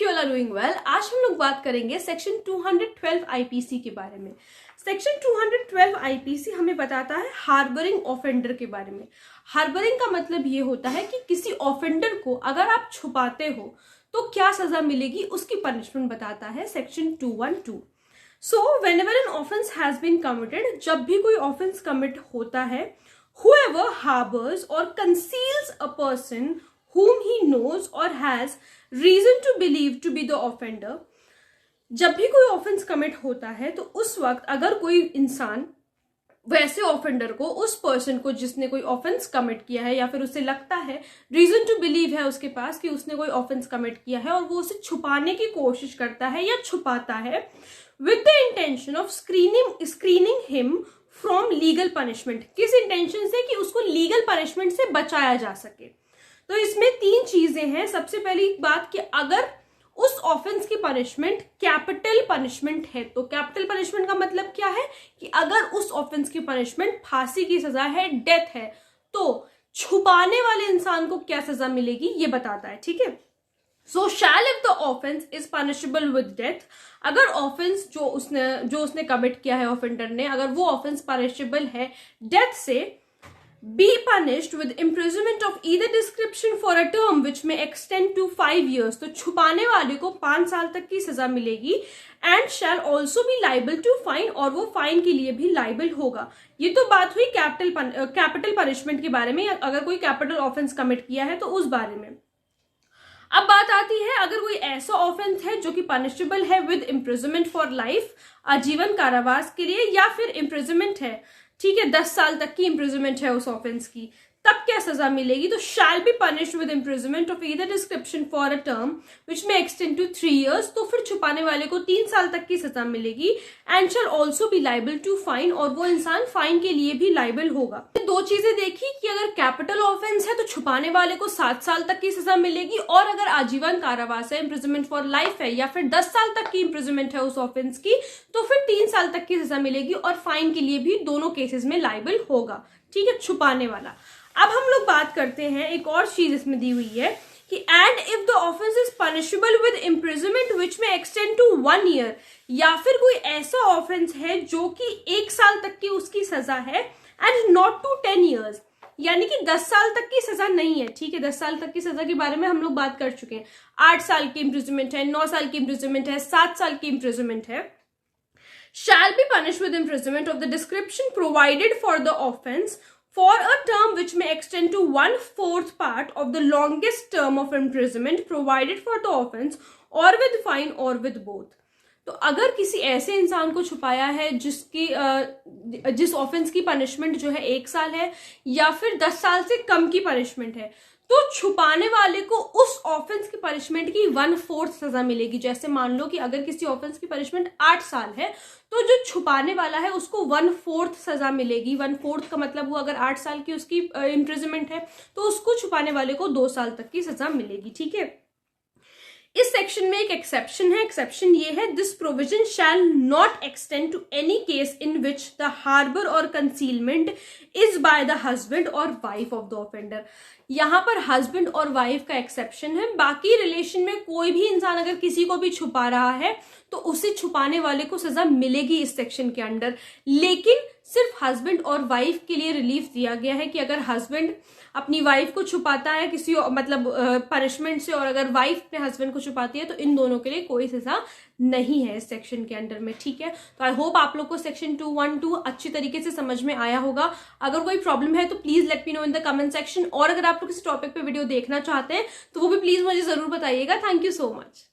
You all are doing well. आज हम लोग बात करेंगे सेक्शन 212 आईपीसी के बारे में। सेक्शन 212 आईपीसी हमें बताता है हार्बरिंग ऑफेंडर के बारे में। हार्बरिंग का मतलब ये होता है कि किसी ऑफेंडर को अगर आप छुपाते हो तो क्या सजा मिलेगी, उसकी पनिशमेंट बताता है section 212। So whenever an offence has been committed, जब भी कोई ऑफेंस कमिट होता है, whoever harbors or conceals a person whom he knows or has reason to believe to be the offender, जब भी कोई ऑफेंस कमिट होता है तो उस वक्त अगर कोई इंसान वैसे ऑफेंडर को, उस पर्सन को जिसने कोई ऑफेंस कमिट किया है या फिर उसे लगता है, रीजन टू बिलीव है उसके पास कि उसने कोई ऑफेंस कमिट किया है और वो उसे छुपाने की कोशिश करता है या छुपाता है with the intention of screening him from legal punishment. किस इंटेंशन से? कि उसको लीगल पनिशमेंट से बचाया जा सके। तो इसमें तीन चीजें हैं। सबसे पहली बात कि अगर उस ऑफेंस की पनिशमेंट कैपिटल पनिशमेंट है, तो कैपिटल पनिशमेंट का मतलब क्या है कि अगर उस ऑफेंस की पनिशमेंट फांसी की सजा है, डेथ है, तो छुपाने वाले इंसान को क्या सजा मिलेगी ये बताता है। ठीक है। So shall if the offense is punishable with death, अगर ऑफेंस जो उसने कमिट किया है ऑफेंडर ने, अगर वो ऑफेंस पनिशेबल है डेथ से, be punished with imprisonment of either description for a term which may extend to 5 years, तो छुपाने वाले को 5 साल तक की सजा मिलेगी। and shall also be liable to fine, और वो फाइन के लिए भी लाइबल होगा। ये तो बात हुई कैपिटल पनिशमेंट के बारे में, अगर कोई कैपिटल ऑफेंस कमिट किया है तो उस बारे में। अब बात आती है अगर कोई ऐसा ऑफेंस है जो कि पनिशेबल है विद इम्प्रिजनमेंट फॉर लाइफ, आजीवन कारावास के लिए, या फिर इम्प्रिजनमेंट है, ठीक है, 10 साल तक की इम्प्रिजनमेंट है उस ऑफेंस की, तब क्या सजा मिलेगी? तो shall be punished with imprisonment of either description for a term which may extend to 3 years, तो फिर छुपाने वाले को 3 साल तक की सजा मिलेगी। And shall also be liable to fine, और वो इंसान फाइन के लिए भी लाइबल होगा। दो चीजें देखी कि अगर कैपिटल ऑफेंस है तो छुपाने वाले को 7 साल तक की सजा मिलेगी, और अगर आजीवन कारावास है, इम्प्रिजनमेंट फॉर लाइफ है, या फिर 10 साल तक की इम्प्रिजनमेंट है उस ऑफेंस की, तो फिर 3 साल तक की सजा मिलेगी, और फाइन के लिए भी दोनों केसेस में लाइबल होगा। ठीक है, छुपाने वाला। अब हम लोग बात करते हैं, एक और चीज इसमें दी हुई है कि and if the offence is punishable with imprisonment which may extend to 1 year, या फिर कोई ऐसा ऑफेंस है जो कि 1 साल तक की उसकी सजा है, एंड नॉट टू 10 years, यानी कि 10 साल तक की सजा नहीं है। ठीक है, 10 साल तक की सजा के बारे में हम लोग बात कर चुके हैं। 8 साल की इम्प्रिजनमेंट है, 9 साल की इम्प्रिजनमेंट है, 7 साल की इम्प्रिजनमेंट है। shall be punished with imprisonment of the description provided for the offense for a term which may extend to 1/4 part of the longest term of imprisonment provided for the offense, or with fine or with both। तो अगर किसी ऐसे इंसान को छुपाया है जिस offence की पनिशमेंट जो है 1 साल है, या फिर 10 साल से कम की पनिशमेंट है, तो छुपाने वाले को उस ऑफेंस की पनिशमेंट की 1/4 सजा मिलेगी। जैसे मान लो कि अगर किसी ऑफेंस की पनिशमेंट 8 साल है, तो जो छुपाने वाला है उसको 1/4 सजा मिलेगी। 1/4 का मतलब वो अगर 8 साल की उसकी इम्प्रिजनमेंट है, तो उसको छुपाने वाले को 2 साल तक की सजा मिलेगी। ठीक है। इस सेक्शन में एक एक्सेप्शन है। एक्सेप्शन ये है, this provision shall not extend to any case in which the harbour or concealment is by the husband or wife of the offender. यहाँ पर हस्बैंड और वाइफ का एक्सेप्शन है। बाकी रिलेशन में कोई भी इंसान अगर किसी को भी छुपा रहा है तो उसे छुपाने वाले को सजा मिलेगी इस सेक्शन के अंडर। लेकिन सिर्फ हस्बैंड और वाइफ के लिए रिलीफ दिया गया है कि अगर हस्बैंड अपनी वाइफ को छुपाता है किसी पनिशमेंट से, और अगर वाइफ अपने हस्बैंड को छुपाती है, तो इन दोनों के लिए कोई सजा नहीं है इस सेक्शन के अंडर में। ठीक है। तो आई होप आप लोग को सेक्शन 212 अच्छी तरीके से समझ में आया होगा। अगर कोई प्रॉब्लम है तो please let me know in the comment section, और अगर आप लोग इस टॉपिक पे वीडियो देखना चाहते हैं तो वो भी प्लीज मुझे जरूर बताइएगा। Thank you so much.